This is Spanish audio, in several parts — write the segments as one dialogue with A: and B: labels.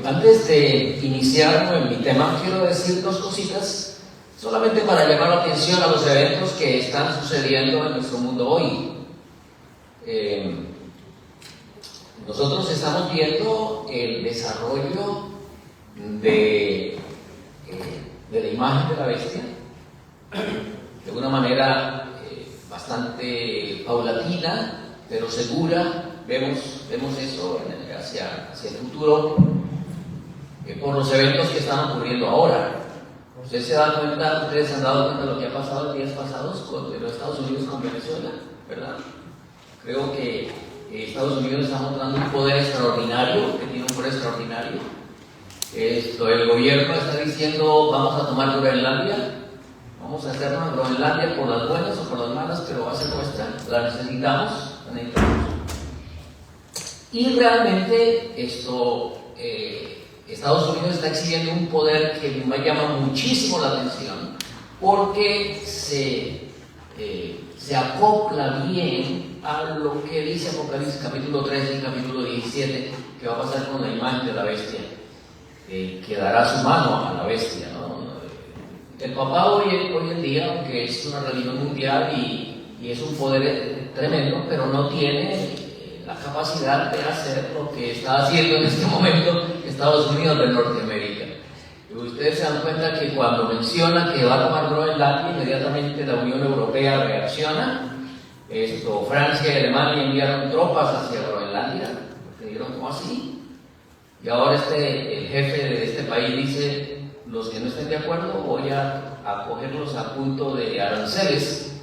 A: Antes de iniciar en mi tema, quiero decir dos cositas, solamente para llamar la atención a los eventos que están sucediendo en nuestro mundo hoy. Nosotros estamos viendo el desarrollo de la imagen de la bestia de una manera bastante paulatina, pero segura. Vemos eso hacia el futuro por los eventos que están ocurriendo ahora. Ustedes se han dado cuenta de lo que ha pasado en días pasados con los Estados Unidos con Venezuela, ¿verdad? Creo que Estados Unidos está mostrando un poder extraordinario, que tiene un poder extraordinario. El gobierno está diciendo: vamos a tomar Groenlandia, vamos a hacernos Groenlandia por las buenas o por las malas, pero va a ser nuestra, la necesitamos. Y realmente Estados Unidos está exhibiendo un poder que me llama muchísimo la atención, porque se acopla bien a lo que dice Apocalipsis capítulo 13 y capítulo 17, que va a pasar con la imagen de la bestia, que dará su mano a la bestia, ¿no? El papá hoy en día, aunque es una religión mundial y es un poder tremendo, pero no tiene la capacidad de hacer lo que está haciendo en este momento Estados Unidos de Norteamérica. Y ustedes se dan cuenta que cuando menciona que va a tomar Groenlandia, inmediatamente la Unión Europea reacciona. Francia y Alemania enviaron tropas hacia Groenlandia, porque dijeron: ¿cómo así? Y ahora el jefe de este país dice: los que no estén de acuerdo voy a cogerlos a punto de aranceles,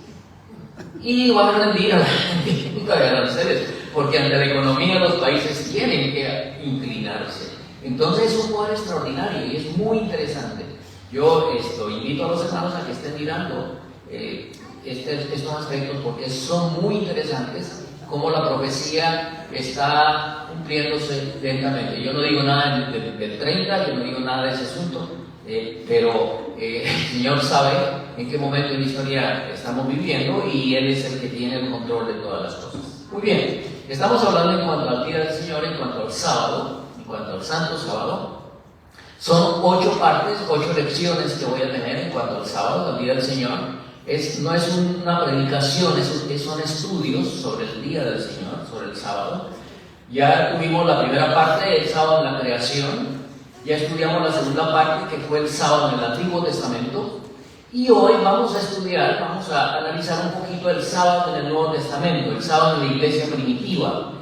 A: y van a rendir a la punta de aranceles, porque ante la economía los países tienen que inclinarse. Entonces es un poder extraordinario y es muy interesante. Yo invito a los hermanos a que estén mirando estos aspectos, porque son muy interesantes, como la profecía está cumpliéndose lentamente. Yo no digo nada del 30, yo no digo nada de ese asunto, pero el Señor sabe en qué momento de la historia estamos viviendo, y Él es el que tiene el control de todas las cosas. Muy bien, estamos hablando en cuanto al día del Señor, en cuanto al sábado, en cuanto al Santo Sábado. Son 8 partes, 8 lecciones que voy a tener en cuanto al sábado, al día del Señor. No es una predicación, son estudios sobre el día del Señor, sobre el sábado. Ya tuvimos la primera parte, el sábado en la creación. Ya estudiamos la segunda parte, que fue el sábado en el Antiguo Testamento. Y hoy vamos a analizar un poquito el sábado en el Nuevo Testamento, el sábado en la iglesia primitiva.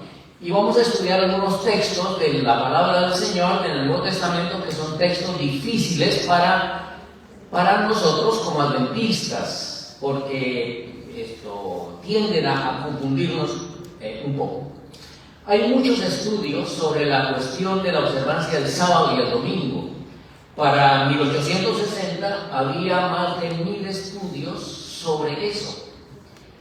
A: Y vamos a estudiar algunos textos de la palabra del Señor en el Nuevo Testamento, que son textos difíciles para nosotros como adventistas, porque tienden a confundirnos un poco. Hay muchos estudios sobre la cuestión de la observancia del sábado y el domingo. Para 1860 había más de 1000 estudios sobre eso.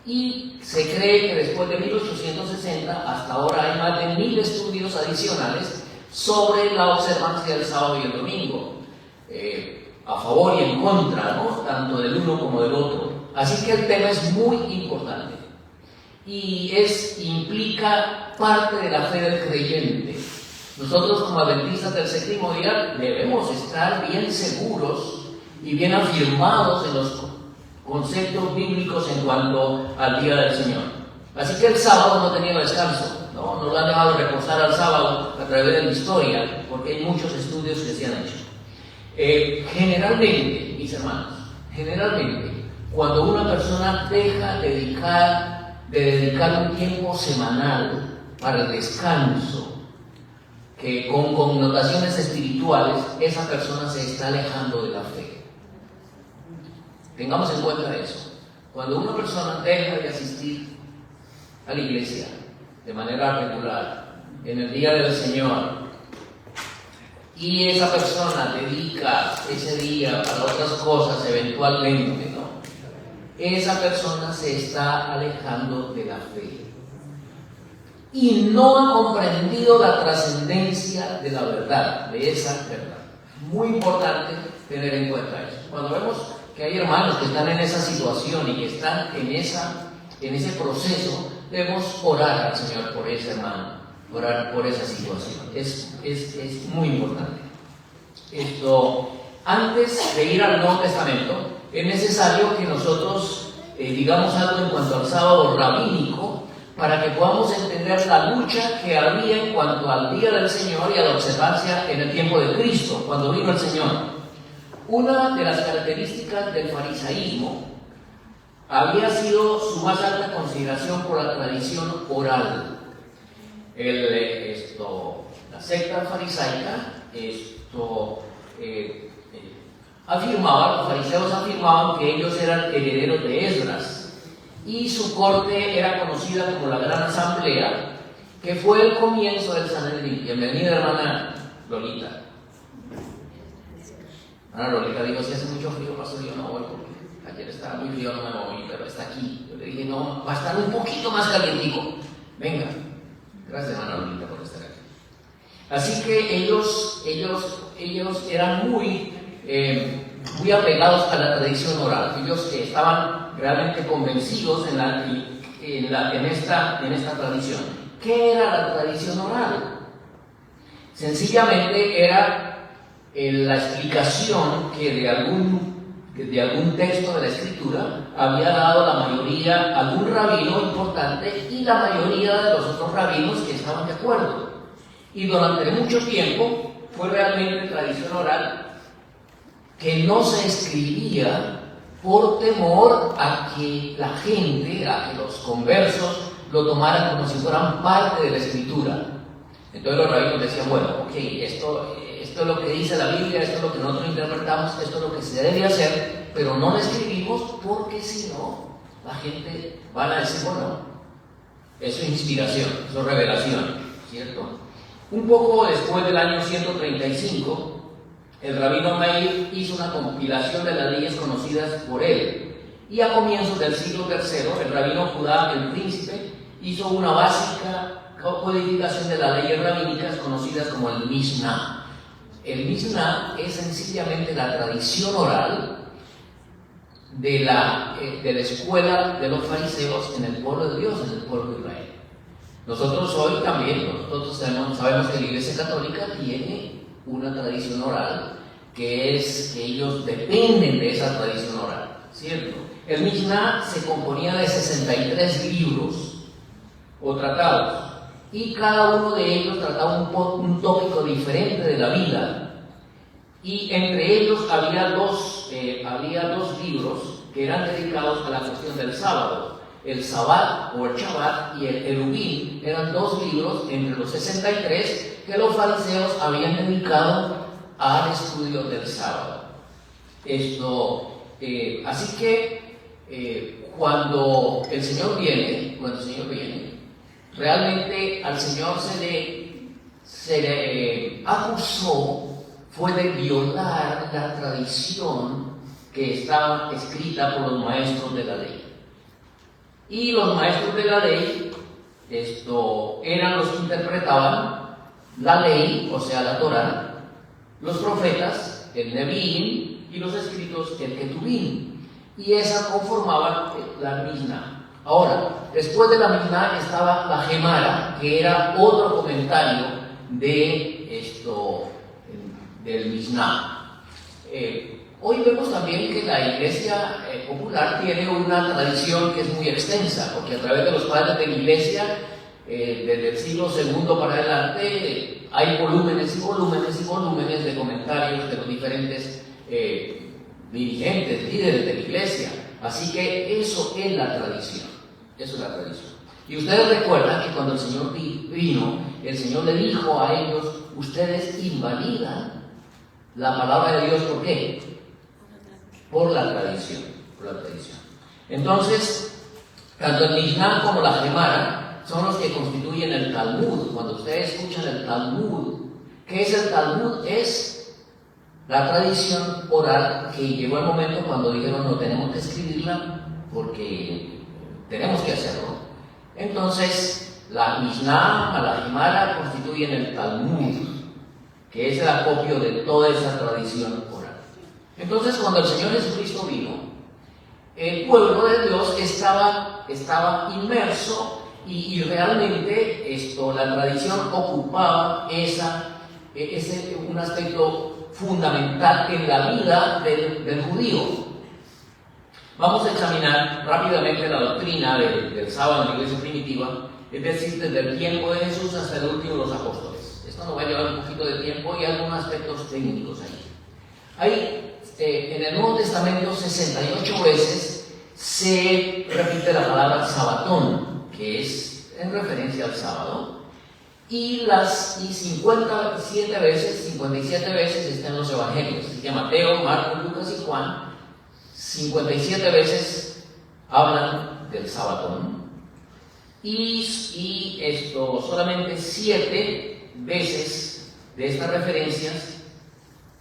A: Y se cree que después de 1860 hasta ahora hay más de 1000 estudios adicionales sobre la observancia del sábado y el domingo, a favor y en contra, ¿no? Tanto del uno como del otro. Así que el tema es muy importante y implica parte de la fe del creyente. Nosotros, como adventistas del séptimo día, debemos estar bien seguros y bien afirmados en los conceptos bíblicos en cuanto al día del Señor. Así que el sábado no ha tenido descanso, no lo han dejado reposar al sábado a través de la historia, porque hay muchos estudios que se han hecho. Generalmente, mis hermanos, cuando una persona deja de dedicar un tiempo semanal para el descanso, que con connotaciones espirituales, esa persona se está alejando de la fe. Tengamos en cuenta eso. Cuando una persona deja de asistir a la iglesia de manera regular en el día del Señor, y esa persona dedica ese día para otras cosas eventualmente, ¿no? Esa persona se está alejando de la fe y no ha comprendido la trascendencia de la verdad, de esa verdad. Muy importante tener en cuenta eso. Cuando vemos que hay hermanos que están en esa situación y que están en ese proceso, debemos orar al Señor por ese hermano, orar por esa situación. Es muy importante. Antes de ir al Nuevo Testamento, es necesario que nosotros digamos algo en cuanto al sábado rabínico, para que podamos entender la lucha que había en cuanto al día del Señor y a la observancia en el tiempo de Cristo, cuando vino el Señor. Una de las características del farisaísmo había sido su más alta consideración por la tradición oral. La secta farisaica los fariseos afirmaban que ellos eran herederos de Esdras, y su corte era conocida como la Gran Asamblea, que fue el comienzo del Sanedrín. Bienvenida, hermana Lolita. Hermana Lolita dijo: si hace mucho frío, pastor, yo no voy, porque ayer estaba muy frío, no me moví, pero está aquí. Yo le dije: no, va a estar un poquito más calientico. Venga. Gracias, hermana Lolita, por estar aquí. Así que ellos eran muy apegados a la tradición oral. Ellos estaban realmente convencidos en esta tradición. ¿Qué era la tradición oral? Sencillamente era la explicación que de algún texto de la Escritura había dado la mayoría, algún rabino importante, y la mayoría de los otros rabinos que estaban de acuerdo. Y durante mucho tiempo fue realmente tradición oral, que no se escribía por temor a que la gente, a que los conversos lo tomaran como si fueran parte de la Escritura. Entonces los rabinos decían: bueno, ok, esto es lo que dice la Biblia, esto es lo que nosotros interpretamos, esto es lo que se debe hacer, pero no lo escribimos porque si no, la gente va a decir: bueno, eso es inspiración, eso es revelación, ¿cierto? Un poco después del año 135, el rabino Meir hizo una compilación de las leyes conocidas por él, y a comienzos del siglo III, el rabino Judá, el príncipe, hizo una básica codificación de las leyes rabínicas conocidas como el Mishnah. El Mishnah es sencillamente la tradición oral de la escuela de los fariseos en el pueblo de Dios, en el pueblo de Israel. Nosotros hoy también, sabemos que la Iglesia Católica tiene una tradición oral, que es que ellos dependen de esa tradición oral, ¿cierto? El Mishnah se componía de 63 libros o tratados, y cada uno de ellos trataba un tópico diferente de la vida, y entre ellos había dos libros que eran dedicados a la cuestión del sábado. El Sabbat o el Shabbat y el Eruvin eran dos libros entre los 63 que los fariseos habían dedicado al estudio del sábado. Así que cuando el Señor viene, realmente al Señor se le acusó fue de violar la tradición que estaba escrita por los maestros de la ley. Y los maestros de la ley eran los que interpretaban la ley, o sea, la Torá, los profetas, el Nevi'im, y los escritos, el Ketubim, y esa conformaban la Mishnah. Ahora, después de la Mishnah estaba la Gemara, que era otro comentario del Mishnah. Hoy vemos también que la Iglesia popular tiene una tradición que es muy extensa, porque a través de los padres de la Iglesia, desde el siglo II para adelante, hay volúmenes y volúmenes y volúmenes de comentarios de los diferentes dirigentes, líderes de la Iglesia. Así que eso es la tradición. Eso es la tradición. Y ustedes recuerdan que cuando el Señor vino, el Señor le dijo a ellos: ustedes invalidan la palabra de Dios. ¿Por qué? Por la tradición. Entonces, tanto el Mishnah como la Gemara son los que constituyen el Talmud. Cuando ustedes escuchan el Talmud, ¿qué es el Talmud? Es la tradición oral que llegó el momento cuando dijeron: no tenemos que escribirla porque tenemos que hacerlo. Entonces, la Mishnah, la Gemara constituyen el Talmud, que es el acopio de toda esa tradición oral. Entonces, cuando el Señor Jesucristo vino, el pueblo de Dios estaba inmerso y realmente la tradición ocupaba un aspecto fundamental en la vida del judío. Vamos a examinar rápidamente la doctrina del sábado en la iglesia primitiva, es decir, desde el tiempo de Jesús hasta el último de los apóstoles. Esto nos va a llevar un poquito de tiempo y algunos aspectos técnicos ahí. Hay en el Nuevo Testamento 68 veces se repite la palabra sabatón, que es en referencia al sábado, y 57 veces está en los evangelios, así que Mateo, Marcos, Lucas y Juan, 57 veces hablan del sabatón, y solamente 7 veces de estas referencias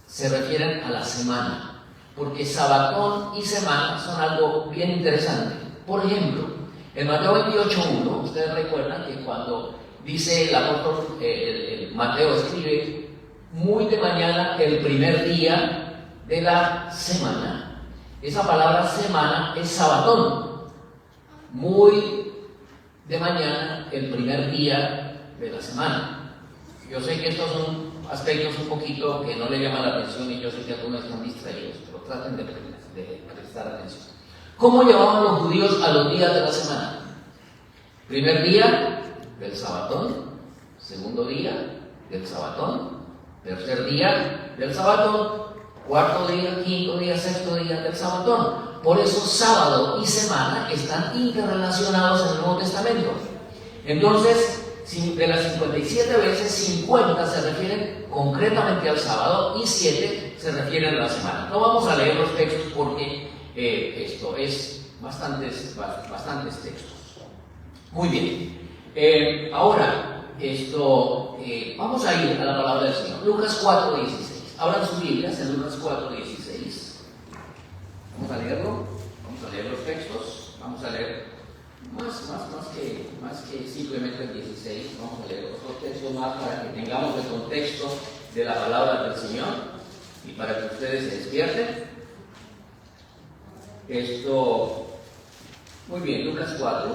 A: se refieren a la semana, porque sabatón y semana son algo bien interesante. Por ejemplo, en Mateo 28:1, ustedes recuerdan que cuando dice el apóstol, Mateo escribe, muy de mañana el primer día de la semana. Esa palabra semana es sabatón. Muy de mañana el primer día de la semana. Yo sé que estos son aspectos un poquito que no le llaman la atención y yo sé que algunos están distraídos, pero traten de prestar atención. ¿Cómo llamaban los judíos a los días de la semana? Primer día del sabatón, segundo día del sabatón, tercer día del sabatón, cuarto día, quinto día, sexto día del sabatón. Por eso sábado y semana están interrelacionados en el Nuevo Testamento. Entonces, de las 57 veces, 50 se refieren concretamente al sábado y 7 se refieren a la semana. No vamos a leer los textos porque esto es bastantes textos. Muy bien. Ahora, vamos a ir a la palabra del Señor. Lucas 4:16. Abran sus Biblias en Lucas 4:16. Vamos a leerlo. Vamos a leer los textos. Vamos a leer más que simplemente el 16, vamos a leer otros textos más para que tengamos el contexto de la palabra del Señor y para que ustedes se despierten. Muy bien, Lucas 4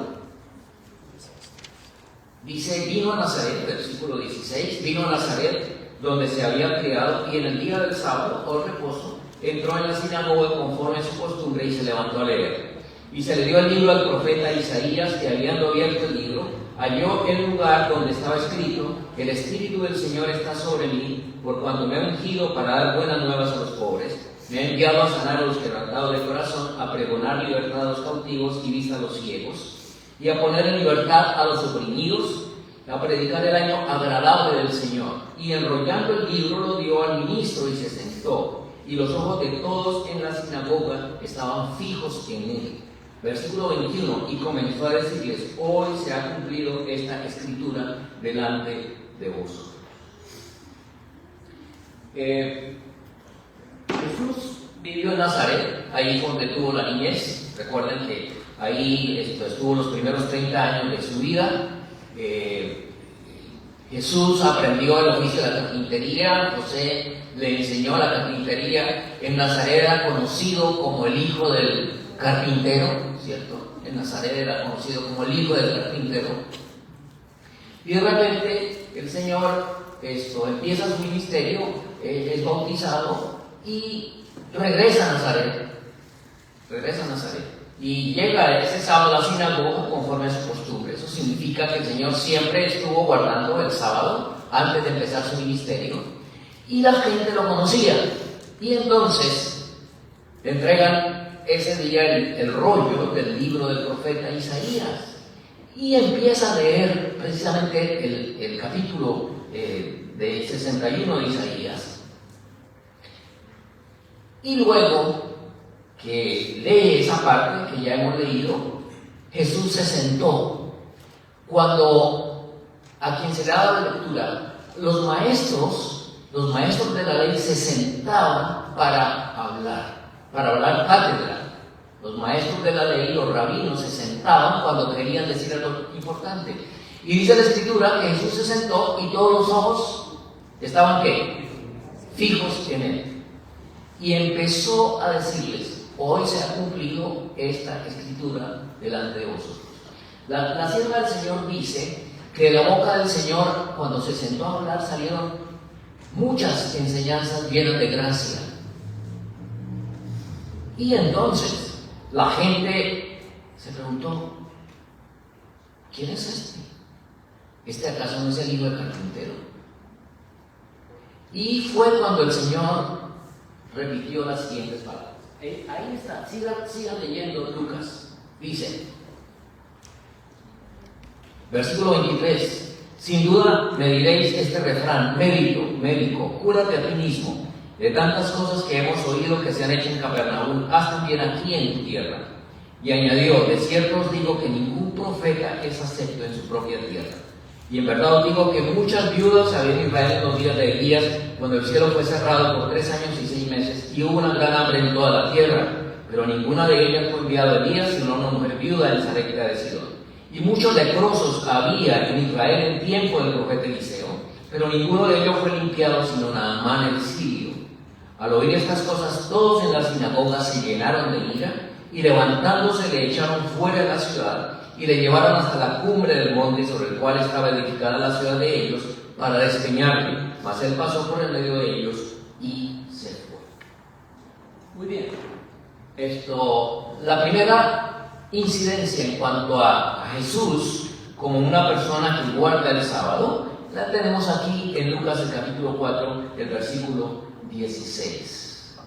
A: dice, vino a Nazaret, versículo 16, vino a Nazaret donde se había criado y en el día del sábado o reposo entró en la sinagoga conforme a su costumbre y se levantó a leer. Y se le dio el libro al profeta Isaías, que habiendo abierto el libro, halló el lugar donde estaba escrito: el Espíritu del Señor está sobre mí, por cuanto me ha ungido para dar buenas nuevas a los pobres. Me ha enviado a sanar a los quebrantados de corazón, a pregonar libertad a los cautivos y vista a los ciegos, y a poner en libertad a los oprimidos, a predicar el año agradable del Señor. Y enrollando el libro lo dio al ministro y se sentó, y los ojos de todos en la sinagoga estaban fijos en él. Versículo 21, y comenzó a decirles: hoy se ha cumplido esta escritura delante de vosotros. Jesús vivió en Nazaret, ahí donde tuvo la niñez. Recuerden que ahí estuvo los primeros 30 años de su vida. Jesús aprendió el oficio de la carpintería. José le enseñó la carpintería. En Nazaret era conocido como el hijo del carpintero, ¿cierto? En Nazaret era conocido como el hijo del carpintero. Y de repente el Señor empieza su ministerio, es bautizado y regresa a Nazaret. Y llega ese sábado a la sinagoga conforme a su costumbre. Eso significa que el Señor siempre estuvo guardando el sábado antes de empezar su ministerio. Y la gente lo conocía. Y entonces le entregan ese día el rollo del libro del profeta Isaías y empieza a leer precisamente el capítulo de 61 de Isaías. Y luego que lee esa parte que ya hemos leído, Jesús se sentó. Cuando a quien se le daba la lectura, los maestros de la ley se sentaban para hablar cátedra. Los maestros de la ley, los rabinos, se sentaban cuando querían decir algo importante. Y dice la Escritura que Jesús se sentó y todos los ojos estaban ¿qué? Fijos en él. Y empezó a decirles: hoy se ha cumplido esta Escritura delante de vosotros. La sierva del Señor dice que de la boca del Señor, cuando se sentó a hablar, salieron muchas enseñanzas llenas de gracia. Y entonces la gente se preguntó, ¿quién es este? ¿Este acaso no es el hijo del carpintero? Y fue cuando el Señor repitió las siguientes palabras. Ahí está, sigan leyendo Lucas. Dice, versículo 23, sin duda me diréis este refrán, médico, cúrate a ti mismo. De tantas cosas que hemos oído que se han hecho en Capernaum, haz también aquí en tu tierra. Y añadió, de cierto os digo que ningún profeta es acepto en su propia tierra. Y en verdad os digo que muchas viudas había en Israel en los días de Elías, cuando el cielo fue cerrado por 3 años y 6 meses, y hubo una gran hambre en toda la tierra, pero ninguna de ellas fue enviada a Elías, sino una mujer viuda en Sarepta de Sidón. Y muchos leprosos había en Israel en tiempo del profeta Eliseo, pero ninguno de ellos fue limpiado, sino Naamán el sirio. Al oír estas cosas, todos en la sinagoga se llenaron de ira, y levantándose le echaron fuera de la ciudad, y le llevaron hasta la cumbre del monte sobre el cual estaba edificada la ciudad de ellos, para despeñarle. Mas él pasó por el medio de ellos y se fue. Muy bien. La primera incidencia en cuanto a Jesús como una persona que guarda el sábado, la tenemos aquí en Lucas el capítulo 4, el versículo 16.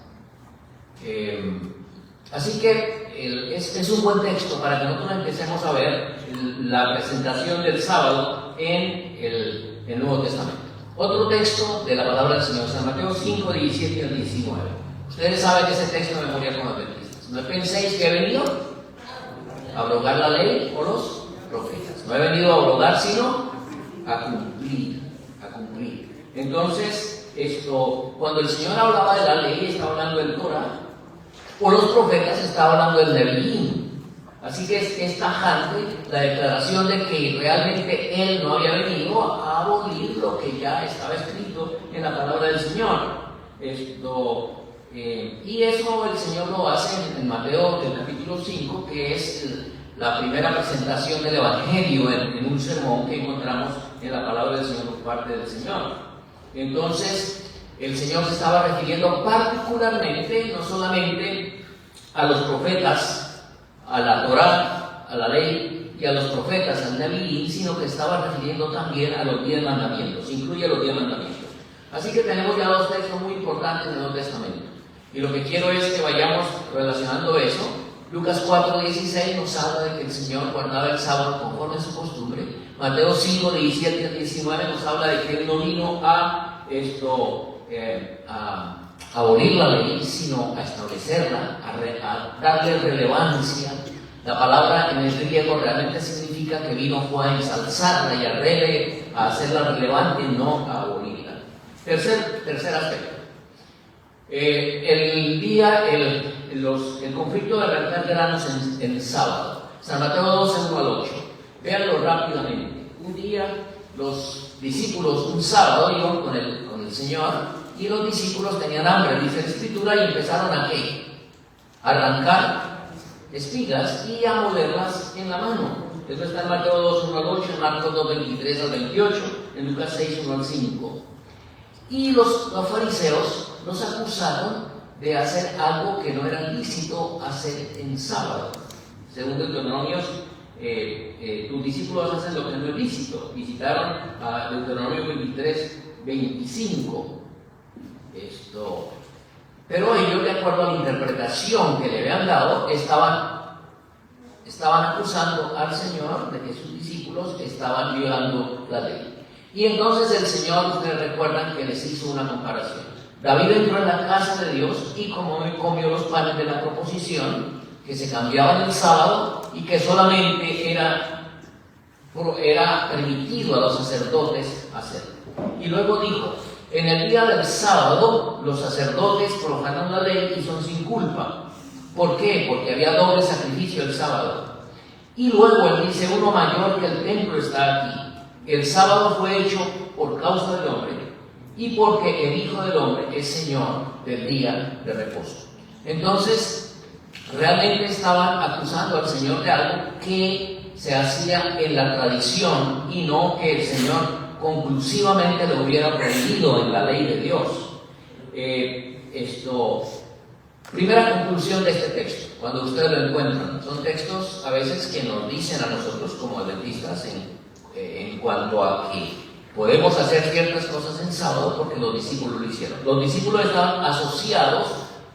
A: Así que es un buen texto para que nosotros empecemos a ver la presentación del sábado en el Nuevo Testamento. Otro texto de la palabra del Señor, San Mateo 5, 17 al 19. Ustedes saben que ese texto de memoria con los adventistas. No penséis que he venido a abrogar la ley o los profetas. No he venido a abrogar, sino a cumplir. Entonces, cuando el Señor hablaba de la ley, estaba hablando del Torah, o los profetas, estaba hablando del Nevi'im. Así que es tajante la declaración de que realmente Él no había venido a abolir lo que ya estaba escrito en la palabra del Señor. Y eso el Señor lo hace en Mateo del capítulo 5, que es la primera presentación del Evangelio en un sermón que encontramos en la palabra del Señor por parte del Señor. Entonces, el Señor se estaba refiriendo particularmente, no solamente a los profetas, a la Torá, a la ley y a los profetas, al Nevi'im, sino que estaba refiriendo también a los 10 mandamientos, incluye los 10 mandamientos. Así que tenemos ya 2 textos muy importantes en el Nuevo Testamento. Y lo que quiero es que vayamos relacionando eso. Lucas 4:16 nos habla de que el Señor guardaba el sábado conforme a su costumbre. Mateo 5:17 al 19 nos habla de que Él no vino a abolir la ley, sino a establecerla, a darle relevancia. La palabra en el griego realmente significa que vino fue a ensalzarla y a hacerla relevante, no a abolirla. Tercer aspecto. El conflicto de verter granos en sábado. San Mateo 12, 1 al 8. Véanlo rápidamente. Un día los discípulos, un sábado, iban con el Señor, y los discípulos tenían hambre, dice la Escritura, y empezaron a ¿qué? A arrancar espigas y a molerlas en la mano. Esto está en Mateo 2, 1 al 8, en Marcos 2, 23 al 28, en Lucas 6, 1 al 5. Y los fariseos los acusaron de hacer algo que no era lícito hacer en sábado. Según Deuteronomio, tus discípulos hacen lo que no es lícito. Visitaron a Deuteronomio 23, 25. Pero ellos, de acuerdo a la interpretación que le habían dado, estaban acusando al Señor de que sus discípulos estaban violando la ley. Y entonces el Señor, ustedes recuerdan que les hizo una comparación. David entró en la casa de Dios y comió los panes de la proposición, que se cambiaban el sábado y que solamente era permitido a los sacerdotes hacerlo. Y luego dijo, en el día del sábado los sacerdotes profanan la ley y son sin culpa. ¿Por qué? Porque había doble sacrificio el sábado. Y luego él dice, uno mayor que el templo está aquí. El sábado fue hecho por causa del hombre y porque el Hijo del Hombre es Señor del día de reposo. Entonces, realmente estaban acusando al Señor de algo que se hacía en la tradición y no que el Señor conclusivamente lo hubiera prohibido en la ley de Dios. Primera conclusión de este texto, cuando ustedes lo encuentran, son textos a veces que nos dicen a nosotros como adventistas en cuanto a que podemos hacer ciertas cosas en sábado porque los discípulos lo hicieron. Los discípulos estaban asociados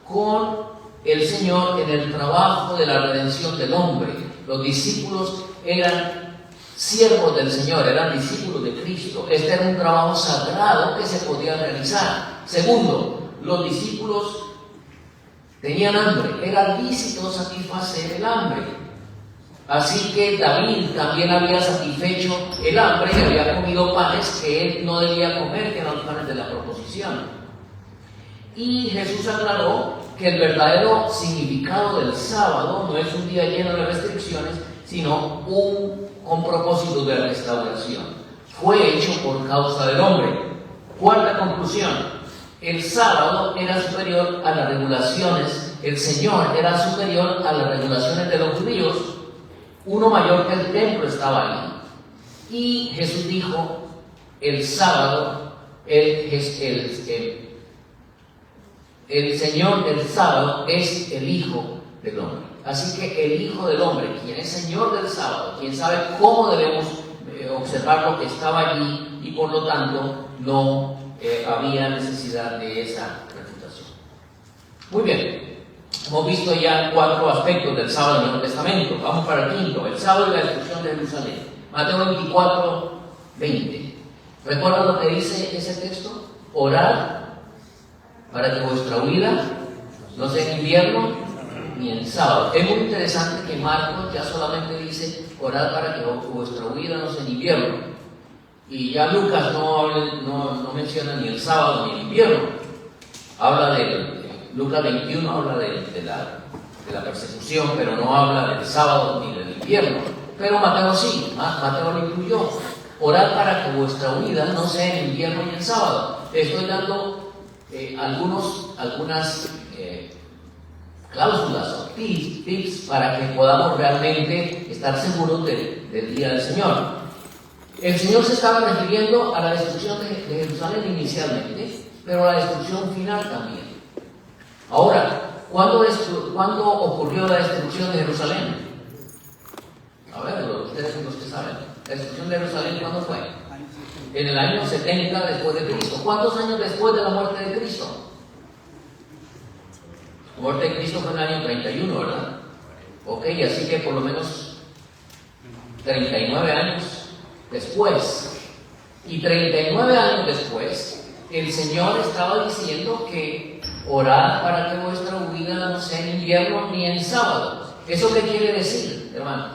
A: con el Señor en el trabajo de la redención del hombre. Los discípulos eran siervos del Señor, eran discípulos de Cristo. Este era un trabajo sagrado que se podía realizar. Segundo, los discípulos tenían hambre, era lícito satisfacer el hambre. Así que David también había satisfecho el hambre y había comido panes que él no debía comer, que eran los panes de la proposición. Y Jesús aclaró que el verdadero significado del sábado no es un día lleno de restricciones, sino con propósito de restauración. Fue hecho por causa del hombre. Cuarta conclusión. El sábado era superior a las regulaciones, el Señor era superior a las regulaciones de los judíos, uno mayor que el templo estaba ahí. Y Jesús dijo, el sábado, el Señor del sábado es el Hijo del Hombre. Así que el Hijo del Hombre, quien es Señor del sábado, quien sabe cómo debemos observarlo, estaba allí y por lo tanto no había necesidad de esa refutación. Muy bien, hemos visto ya 4 aspectos del sábado en el Nuevo Testamento. Vamos para el quinto, el sábado y la destrucción de Jerusalén. Mateo 24, 20. ¿Recuerdan lo que dice ese texto? Orad para que vuestra huida no sea en invierno ni en sábado. Es muy interesante que Marcos ya solamente dice orad para que vuestra huida no sea en invierno. Y ya Lucas no menciona ni el sábado ni el invierno. Habla Lucas 21 habla de la persecución, pero no habla del sábado ni del invierno. Pero Mateo sí, Mateo lo incluyó. Orad para que vuestra huida no sea en invierno ni en sábado. Estoy dando algunas cláusulas o tips para que podamos realmente estar seguros del día del Señor. El Señor se estaba refiriendo a la destrucción de Jerusalén inicialmente, pero a la destrucción final también. Ahora, ¿cuándo ocurrió la destrucción de Jerusalén? A ver, ustedes son los que saben. ¿La destrucción de Jerusalén cuándo fue? En el año 70 después de Cristo. ¿Cuántos años después de la muerte de Cristo? La muerte de Cristo fue en el año 31, ¿verdad? Ok, así que por lo menos 39 años después. Y 39 años después, el Señor estaba diciendo que orad para que vuestra huida no sea en invierno ni en sábado. ¿Eso qué quiere decir, hermanos?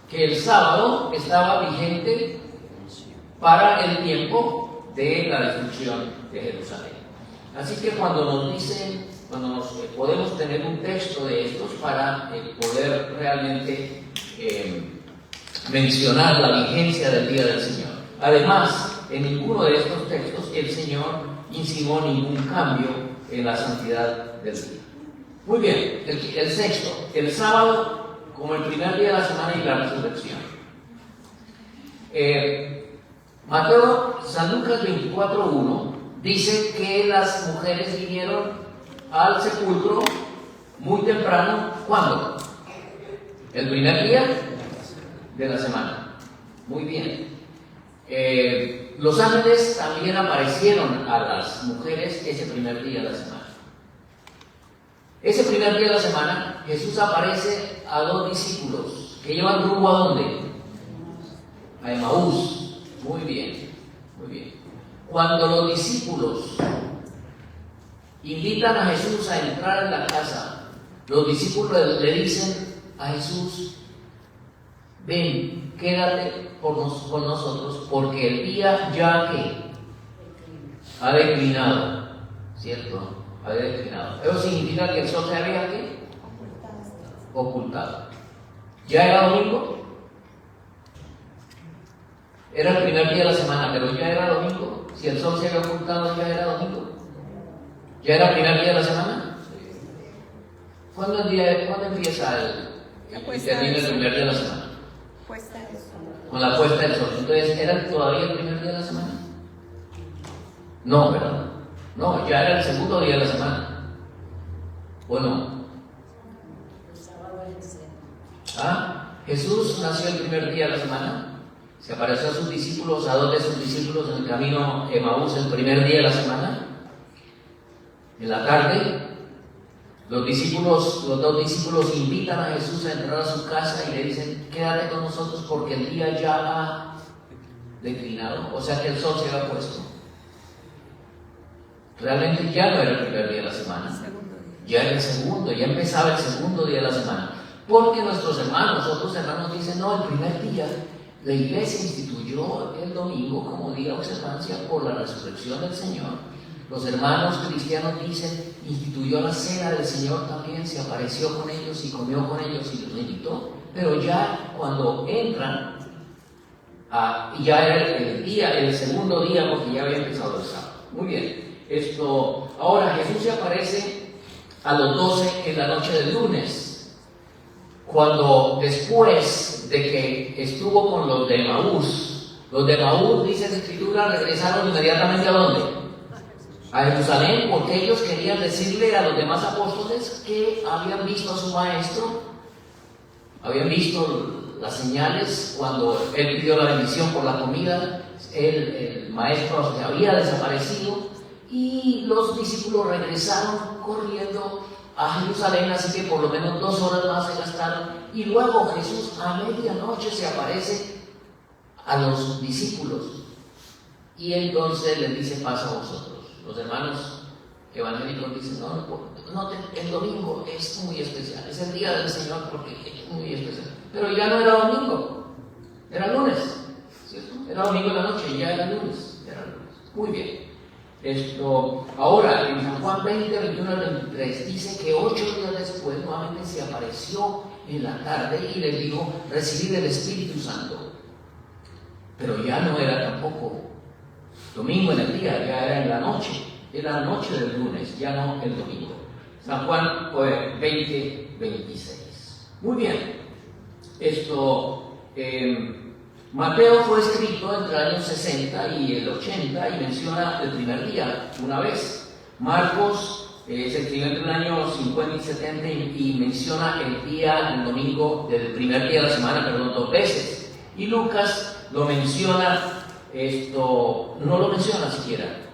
A: Que el sábado estaba vigente para el tiempo de la destrucción de Jerusalén. Así que cuando nos podemos tener un texto de estos para poder realmente mencionar la vigencia del día del Señor. Además, en ninguno de estos textos el Señor insinuó ningún cambio en la santidad del día. Muy bien, el sexto, el sábado como el primer día de la semana y la resurrección. San Lucas 24:1 dice que las mujeres vinieron al sepulcro muy temprano. ¿Cuándo? El primer día de la semana. Muy bien. Los ángeles también aparecieron a las mujeres ese primer día de la semana. Ese primer día de la semana, Jesús aparece a 2 discípulos que llevan rumbo ¿a dónde? A Emaús. Muy bien, muy bien. Cuando los discípulos invitan a Jesús a entrar en la casa, los discípulos le dicen a Jesús: ven, quédate con nosotros, porque el día ya que ha declinado, ¿cierto? Ha declinado. Eso significa que el sol se había ¿qué? Ocultado. ¿Ya era domingo? Era el primer día de la semana, pero ya era domingo. Si el sol se había ocultado, ya era domingo. ¿Ya era el primer día de la semana? ¿Cuándo empieza y termina el primer día de la semana.
B: Puesta del sol.
A: Con la puesta del sol. Entonces, ¿era todavía el primer día de la semana? No, ¿verdad? No, ya era el segundo día de la semana. ¿O no? Jesús nació el primer día de la semana. Se apareció a sus discípulos, a dos de sus discípulos en el camino Emaús el primer día de la semana. En la tarde, los dos discípulos invitan a Jesús a entrar a su casa y le dicen: quédate con nosotros porque el día ya ha declinado, o sea que el sol se había puesto. Realmente ya no era el primer día de la semana, ya era el segundo, ya empezaba el segundo día de la semana. Porque nuestros hermanos, otros hermanos dicen: no, el primer día la iglesia instituyó el domingo como día de observancia por la resurrección del Señor. Los hermanos cristianos dicen: instituyó la cena del Señor también, se apareció con ellos y comió con ellos y los invitó. Pero ya cuando entran, ya era el día, el segundo día, porque ya había empezado el sábado. Muy bien. Ahora Jesús se aparece a los 12 en la noche del lunes, cuando después de que estuvo con los de Emaús, dice la Escritura, regresaron inmediatamente ¿a dónde? A Jerusalén, porque ellos querían decirle a los demás apóstoles que habían visto a su maestro, habían visto las señales cuando él pidió la bendición por la comida, el maestro se había desaparecido. Y los discípulos regresaron corriendo a Jerusalén, así que por lo menos 2 horas más se gastaron. Y luego Jesús a medianoche se aparece a los discípulos. Y entonces les dice: paz a vosotros. Los hermanos evangélicos dicen: el domingo es muy especial, es el día del Señor porque es muy especial. Pero ya no era domingo, era lunes, ¿cierto? Era domingo en la noche, ya era lunes. Muy bien. Ahora en San Juan 20, 21 al 23 dice que 8 días después nuevamente se apareció en la tarde y les dijo: recibid el Espíritu Santo. Pero ya no era tampoco domingo en el día, ya era en la noche, era la noche del lunes, ya no el domingo. San Juan 20, 26. Muy bien. Mateo fue escrito entre el año 60 y el 80 y menciona el primer día una vez. Marcos se escribió entre el año 50 y 70 y menciona el domingo del primer día de la semana, 2 veces. Y Lucas lo menciona, no lo menciona siquiera.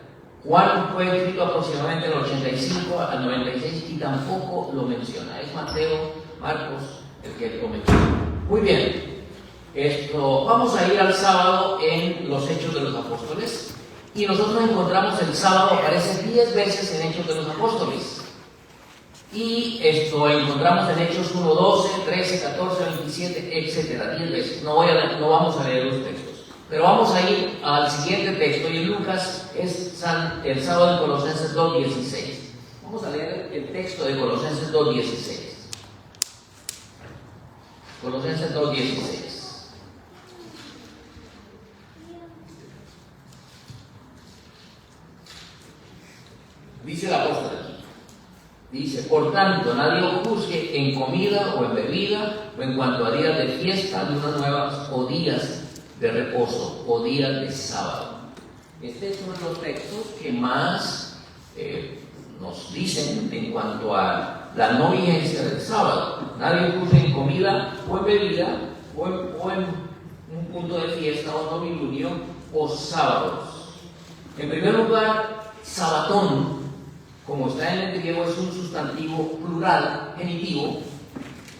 A: Juan fue escrito aproximadamente en el 85 al 96 y tampoco lo menciona. Es Mateo, Marcos el que lo menciona. Muy bien. Vamos a ir al sábado en los Hechos de los Apóstoles y nosotros encontramos el sábado, aparece 10 veces en Hechos de los Apóstoles y encontramos en Hechos 1, 12, 13, 14, 27, etc. 10 veces. No vamos a leer los textos, pero vamos a ir al siguiente texto y en Lucas es el sábado de Colosenses 2, 16. Vamos a leer el texto de Colosenses 2, 16. Colosenses 2, 16. Dice el apóstol aquí, dice: por tanto, nadie os juzgue en comida o en bebida, o en cuanto a días de fiesta, lunas nuevas, o días de reposo, o días de sábado. Este es uno de los textos que más nos dicen en cuanto a la no vigencia del sábado. Nadie os juzgue en comida o en bebida, o en un punto de fiesta, o novilunio, o sábados. En primer lugar, sabatón, como está en el griego, es un sustantivo plural, genitivo,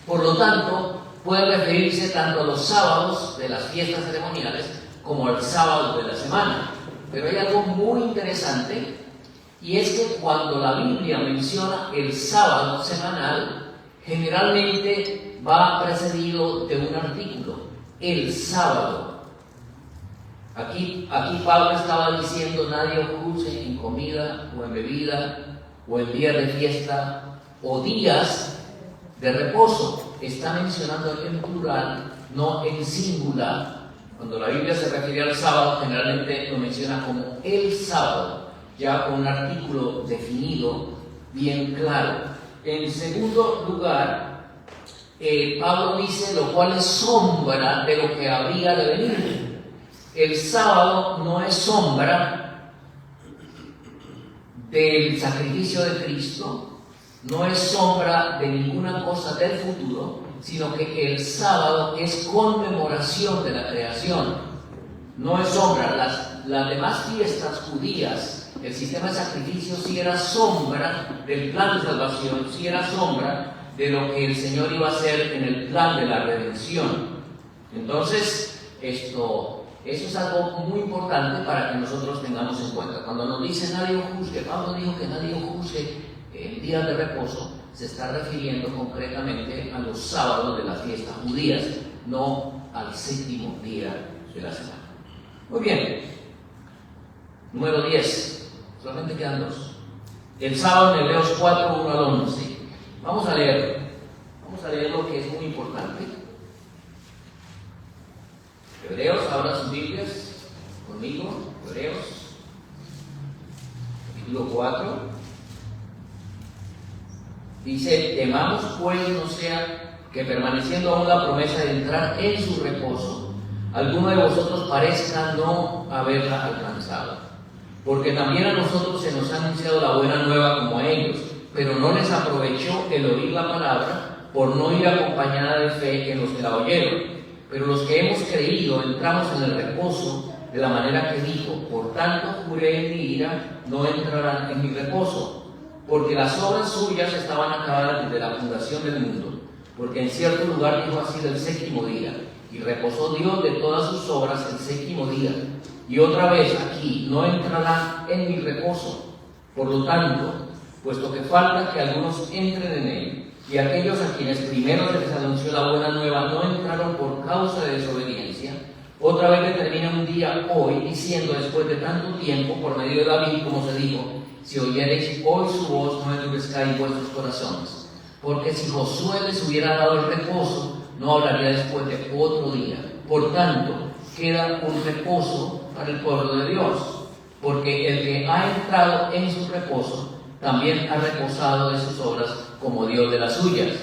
A: por lo tanto, puede referirse tanto a los sábados de las fiestas ceremoniales como al sábado de la semana. Pero hay algo muy interesante, y es que cuando la Biblia menciona el sábado semanal, generalmente va precedido de un artículo, el sábado. Aquí Pablo estaba diciendo: nadie os juzgue en comida o en bebida, o en días de fiesta, o días de reposo. Está mencionando en plural, no en singular. Cuando la Biblia se refiere al sábado, generalmente lo menciona como el sábado, ya con un artículo definido, bien claro. En segundo lugar, Pablo dice, lo cual es sombra de lo que habría de venir. El sábado no es sombra del sacrificio de Cristo, no es sombra de ninguna cosa del futuro, sino que el sábado es conmemoración de la creación. No es sombra. Las demás fiestas judías, el sistema de sacrificio sí era sombra del plan de salvación, sí era sombra de lo que el Señor iba a hacer en el plan de la redención. Entonces, eso es algo muy importante para que nosotros tengamos en cuenta. Cuando nos dice nadie juzgue, Pablo dijo que nadie juzgue el día de reposo, se está refiriendo concretamente a los sábados de las fiestas judías, no al séptimo día de la semana. Muy bien. Número 10. Solamente quedan 2. El sábado en Hebreos 4, 1 al 11. Vamos a leer lo que es muy importante. Hebreos, abra sus Biblias conmigo. Hebreos, capítulo 4. Dice, temamos pues no sea que permaneciendo aún la promesa de entrar en su reposo, alguno de vosotros parezca no haberla alcanzado. Porque también a nosotros se nos ha anunciado la buena nueva como a ellos, pero no les aprovechó el oír la palabra por no ir acompañada de fe en los que la oyeron. Pero los que hemos creído entramos en el reposo de la manera que dijo, por tanto juré en mi ira, no entrarán en mi reposo, porque las obras suyas estaban acabadas desde la fundación del mundo, porque en cierto lugar dijo así del séptimo día, y reposó Dios de todas sus obras el séptimo día. Y otra vez aquí, no entrarán en mi reposo. Por lo tanto, puesto que falta que algunos entren en él, y aquellos a quienes primero se les anunció la buena nueva no entraron por causa de desobediencia, otra vez determina un día hoy, diciendo después de tanto tiempo, por medio de David, como se dijo, si oyereis hoy su voz, no endurezcáis vuestros corazones. Porque si Josué les hubiera dado el reposo, no hablaría después de otro día. Por tanto, queda un reposo para el pueblo de Dios, porque el que ha entrado en su reposo también ha reposado de sus obras como Dios de las suyas.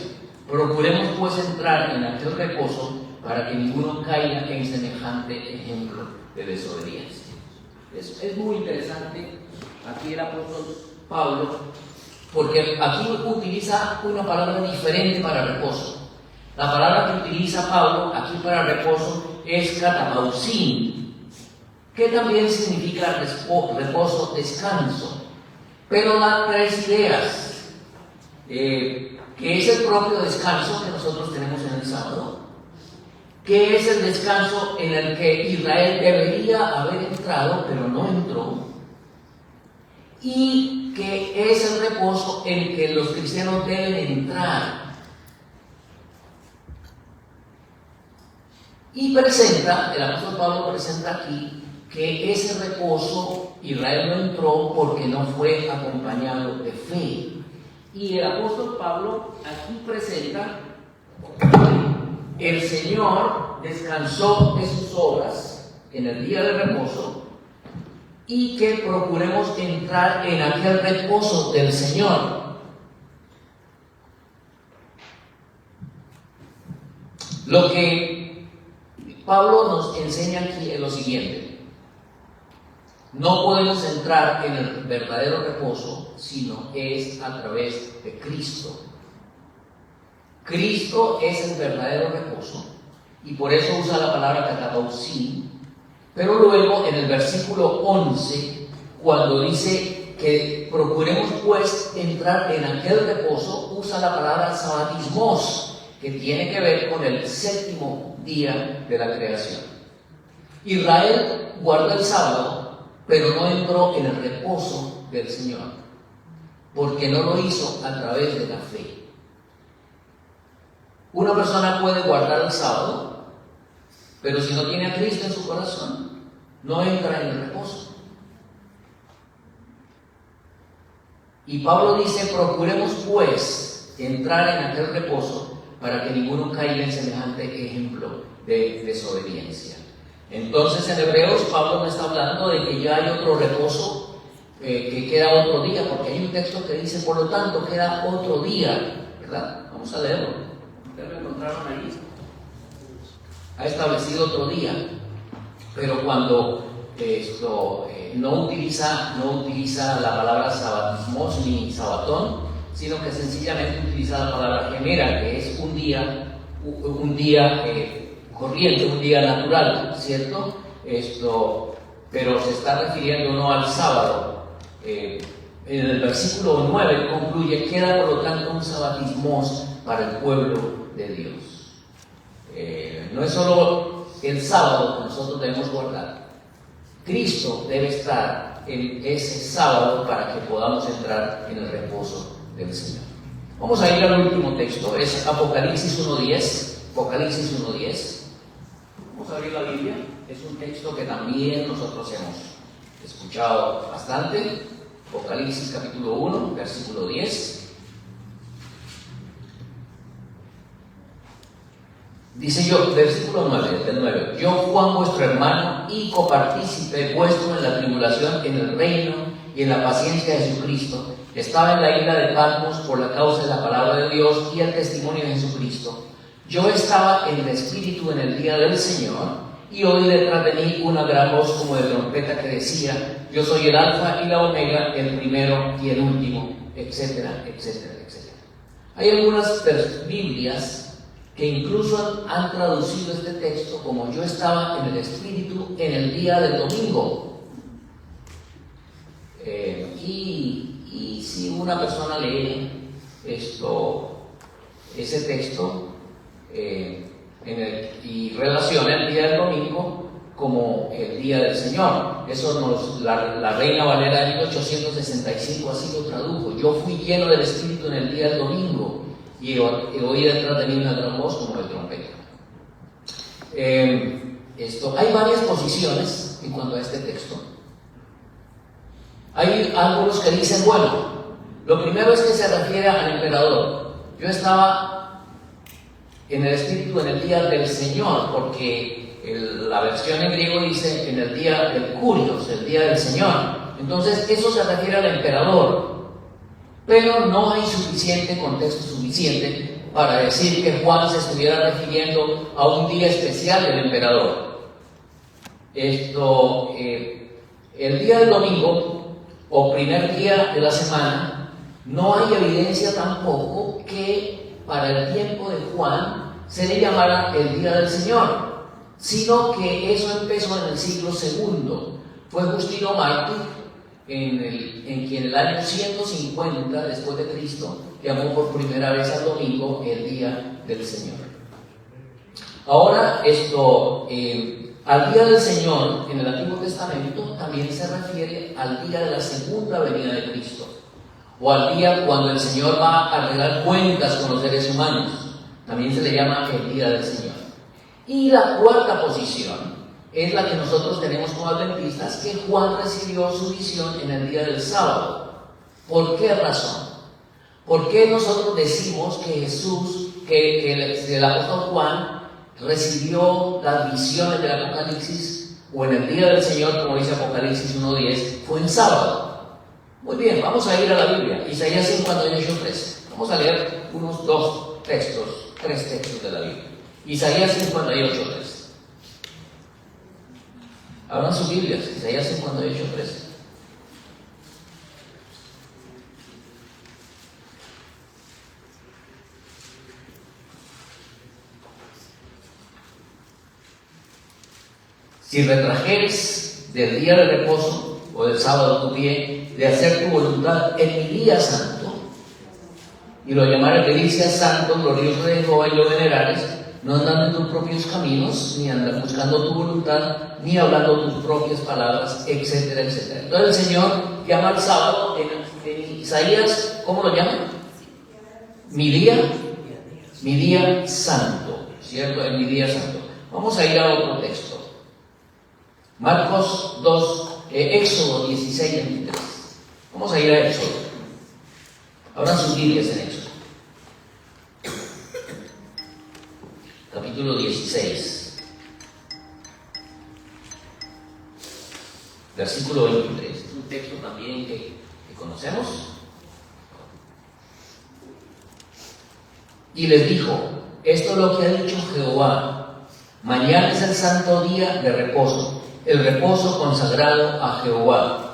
A: Procuremos pues entrar en aquel reposo para que ninguno caiga en semejante ejemplo de desobediencia. Es muy interesante aquí el apóstol Pablo, porque aquí utiliza una palabra diferente para reposo. La palabra que utiliza Pablo aquí para reposo es katapausin, que también significa reposo, descanso. Pero da 3 ideas, que es el propio descanso que nosotros tenemos en el sábado, que es el descanso en el que Israel debería haber entrado, pero no entró, y que es el reposo en el que los cristianos deben entrar. Y el apóstol Pablo presenta aquí que ese reposo Israel no entró porque no fue acompañado de fe. Y el apóstol Pablo aquí presenta que el Señor descansó de sus obras en el día de reposo y que procuremos entrar en aquel reposo del Señor. Lo que Pablo nos enseña aquí es lo siguiente: no podemos entrar en el verdadero reposo sino es a través de Cristo. Cristo es el verdadero reposo y por eso usa la palabra katapausin. Pero luego en el versículo 11, cuando dice que procuremos pues entrar en aquel reposo, usa la palabra sabatismos, que tiene que ver con el séptimo día de la creación. Israel guardó el sábado, pero no entró en el reposo del Señor, porque no lo hizo a través de la fe. Una persona puede guardar el sábado, pero si no tiene a Cristo en su corazón, no entra en el reposo. Y Pablo dice, procuremos pues entrar en aquel reposo para que ninguno caiga en semejante ejemplo de desobediencia. Entonces en Hebreos Pablo no está hablando de que ya hay otro reposo, que queda otro día, porque hay un texto que dice, por lo tanto, queda otro día, ¿verdad? Vamos a leerlo. encontraron allí. Ha establecido otro día, pero cuando no utiliza la palabra sabatismos ni sabatón, sino que sencillamente utiliza la palabra gemera, que es un día corriente, un día natural, ¿cierto? Pero se está refiriendo no al sábado. En el versículo 9 concluye: queda por lo tanto un sabatismos para el pueblo de Dios. No es solo el sábado que nosotros debemos guardar. Cristo debe estar en ese sábado para que podamos entrar en el reposo del Señor. Vamos a ir al último texto, es Apocalipsis 1:10. Apocalipsis 1:10. Vamos a abrir la Biblia. Es un texto que también nosotros hemos escuchado bastante. Apocalipsis capítulo 1, versículo 10. Dice yo, versículo 9, del 9: yo, Juan, vuestro hermano y copartícipe vuestro en la tribulación, en el reino y en la paciencia de Jesucristo, estaba en la isla de Patmos por la causa de la palabra de Dios y el testimonio de Jesucristo. Yo estaba en el Espíritu en el día del Señor, y oí detrás de mí una gran voz como de trompeta que decía: yo soy el Alfa y la Omega, el primero y el último, etcétera, etcétera, etcétera. Hay algunas Biblias que incluso han traducido este texto como: yo estaba en el Espíritu en el día del domingo. Y si una persona lee ese texto y relaciona el día del domingo como el día del Señor, eso la Reina Valera de 1865 así lo tradujo: yo fui lleno del Espíritu en el día del domingo, y oí detrás de mí una gran voz como de trompeta. Hay varias posiciones en cuanto a este texto. Hay algunos que dicen, bueno, lo primero es que se refiere al emperador. Yo estaba en el Espíritu en el día del Señor, porque la versión en griego dice en el día del Curios, el día del Señor. Entonces eso se refiere al emperador. Pero no hay contexto suficiente para decir que Juan se estuviera refiriendo a un día especial del emperador. El día del domingo, o primer día de la semana, no hay evidencia tampoco que para el tiempo de Juan se le llamara el día del Señor, sino que eso empezó en el siglo II. Fue Justino Mártir en quien el año 150 después de Cristo llamó por primera vez al domingo el día del Señor. Ahora al día del Señor en el Antiguo Testamento también se refiere al día de la segunda venida de Cristo, o al día cuando el Señor va a arreglar cuentas con los seres humanos. También se le llama el día del Señor. Y la cuarta posición es la que nosotros tenemos como adventistas, que Juan recibió su visión en el día del sábado. ¿Por qué razón? ¿Por qué nosotros decimos que el apóstol Juan recibió las visiones del Apocalipsis, o en el día del Señor, como dice Apocalipsis 1:10, fue en sábado? Muy bien, vamos a ir a la Biblia, Isaías 58:13. Vamos a leer tres textos de la Biblia. Isaías 58:13. Abran sus Biblias, Isaías 58:13. Si retrajeres del día de reposo o del sábado tu pie, de hacer tu voluntad en mi día santo, y lo llamares delicia santo, glorioso de Jehová, y lo venerares, no andando en tus propios caminos, ni andando buscando tu voluntad, ni hablando tus propias palabras, etcétera, etcétera. Entonces el Señor llama al sábado en Isaías, ¿cómo lo llama? Mi día santo, ¿cierto? En mi día santo. Vamos a ir a otro texto. Marcos 2, Éxodo 16:23. Vamos a ir a Éxodo. Abran sus Biblias en Éxodo. Capítulo 16, versículo 23. Es un texto también que conocemos. Y les dijo: esto es lo que ha dicho Jehová. Mañana es el santo día de reposo, el reposo consagrado a Jehová.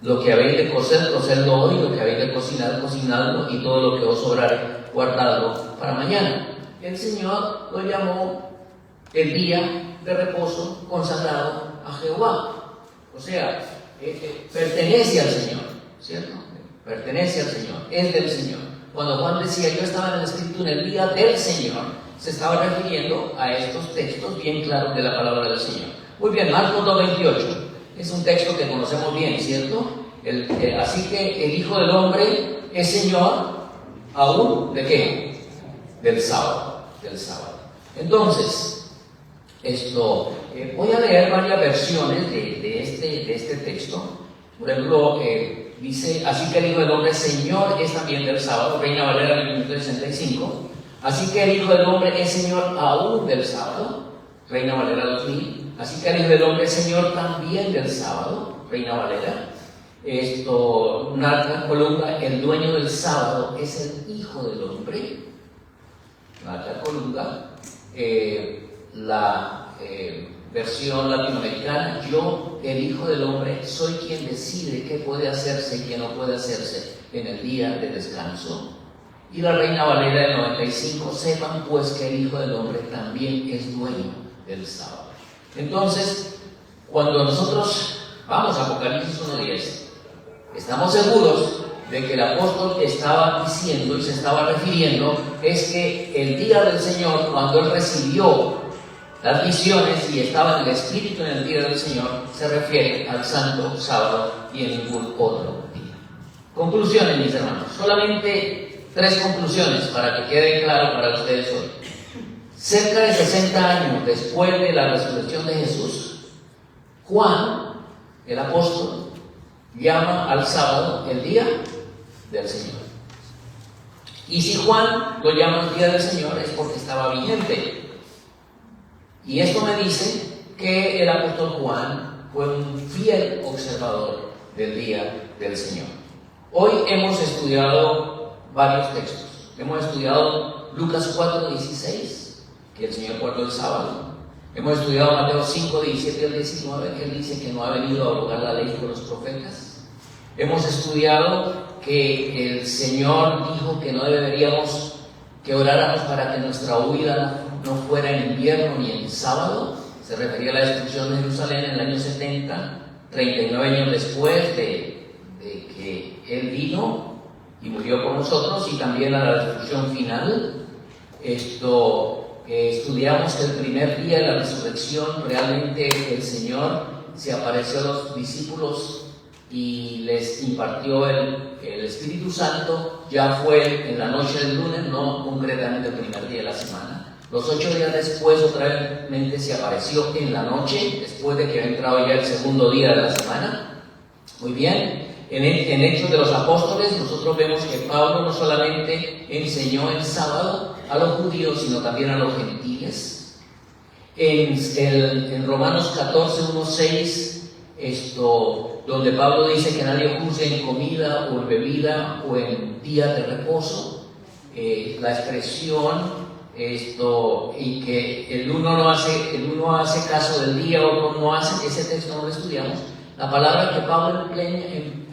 A: Lo que habéis de cocer, cocedlo hoy, lo que habéis de cocinar, cocinadlo, y todo lo que os sobrare, guardadlo para mañana. El Señor lo llamó el día de reposo consagrado a Jehová. O sea, pertenece al Señor, ¿cierto? Pertenece al Señor, es del Señor. Cuando Juan decía, yo estaba en el Espíritu en el día del Señor, se estaba refiriendo a estos textos bien claros de la palabra del Señor. Muy bien, Marcos 2:28. Es un texto que conocemos bien, ¿cierto? Así que el Hijo del Hombre es Señor aún ¿de qué? Del sábado. Entonces, voy a leer varias versiones de este texto. Por ejemplo, dice, así que el Hijo del Hombre Señor es también del sábado, Reina Valera 1965. Así que el Hijo del Hombre es Señor aún del sábado, Reina Valera 2000. Así que el Hijo del Hombre es Señor también del sábado, Reina Valera. Narca Colunga, el dueño del sábado es el Hijo del Hombre. Narca Colunga, la versión latinoamericana, yo, el Hijo del Hombre, soy quien decide qué puede hacerse y qué no puede hacerse en el día de descanso. Y la Reina Valera del 95, sepan pues que el Hijo del Hombre también es dueño del sábado. Entonces, cuando nosotros vamos a Apocalipsis 1:10, estamos seguros de que el apóstol estaba diciendo y se estaba refiriendo es que el día del Señor, cuando él recibió las visiones y estaba en el Espíritu en el día del Señor, se refiere al santo sábado y en ningún otro día. Conclusiones, mis hermanos, solamente 3 conclusiones para que quede claro para ustedes hoy. Cerca de 60 años después de la resurrección de Jesús, Juan, el apóstol, llama al sábado el día del Señor. Y si Juan lo llama el día del Señor es porque estaba vigente. Y esto me dice que el apóstol Juan fue un fiel observador del día del Señor. Hoy hemos estudiado varios textos. Hemos estudiado Lucas 4:16, que el Señor guardó el sábado. Hemos estudiado Mateo 5:17 al 19, que él dice que no ha venido a abrogar la ley por los profetas. Hemos estudiado que el Señor dijo que no deberíamos que oráramos para que nuestra huida no fuera en invierno ni en sábado. Se refería a la destrucción de Jerusalén en el año 70, 39 años después de que Él vino y murió por nosotros, y también a la destrucción final. Estudiamos que el primer día de la resurrección realmente el Señor se apareció a los discípulos y les impartió el Espíritu Santo. Ya fue en la noche del lunes, no concretamente el primer día de la semana. Los 8 días después otra vez se apareció en la noche, después de que había entrado ya el segundo día de la semana. Muy bien. En Hechos de los Apóstoles nosotros vemos que Pablo no solamente enseñó el sábado a los judíos, sino también a los gentiles. En Romanos 14:1-6, donde Pablo dice que nadie juzgue en comida o en bebida o en día de reposo, la expresión y que el uno hace caso del día, otro no hace, ese texto no lo estudiamos. La palabra que Pablo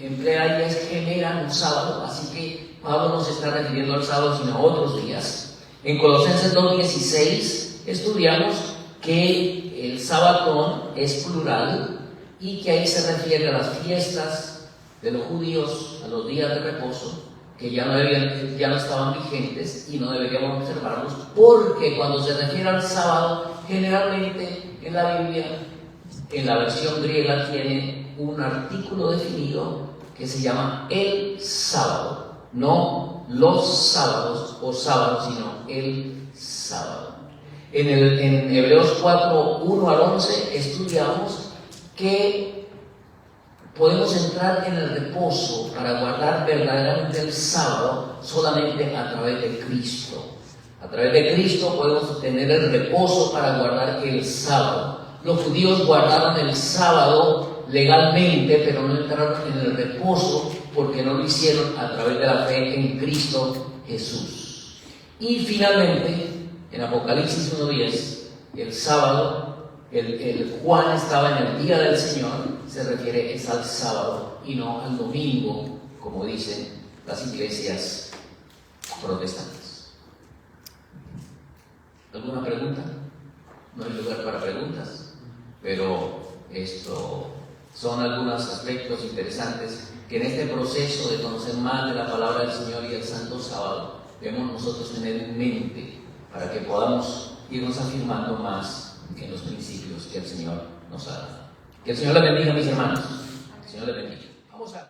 A: emplea ahí es generan un sábado, así que Pablo no se está refiriendo al sábado sino a otros días. En Colosenses 2:16 estudiamos que el sabatón es plural y que ahí se refiere a las fiestas de los judíos, a los días de reposo, que ya no estaban vigentes y no deberíamos observarlos, porque cuando se refiere al sábado, generalmente en la Biblia, en la versión griega, tiene un artículo definido que se llama el sábado, no los sábados o sábados, sino el sábado. En Hebreos 4:1-11 estudiamos que podemos entrar en el reposo para guardar verdaderamente el sábado solamente a través de Cristo. A través de Cristo podemos tener el reposo para guardar el sábado. Los judíos guardaron el sábado legalmente, pero no entraron en el reposo porque no lo hicieron a través de la fe en Cristo Jesús. Y finalmente, En Apocalipsis 1:10, el sábado, el Juan estaba en el día del Señor, se refiere es al sábado y no al domingo, como dicen las iglesias protestantes. ¿Alguna pregunta? No hay lugar para preguntas, pero esto son algunos aspectos interesantes que en este proceso de conocer más de la palabra del Señor y el Santo Sábado debemos nosotros tener en mente para que podamos irnos afirmando más en los principios que el Señor nos ha dado. Que el Señor le bendiga, mis hermanos. Que el Señor le bendiga. Vamos a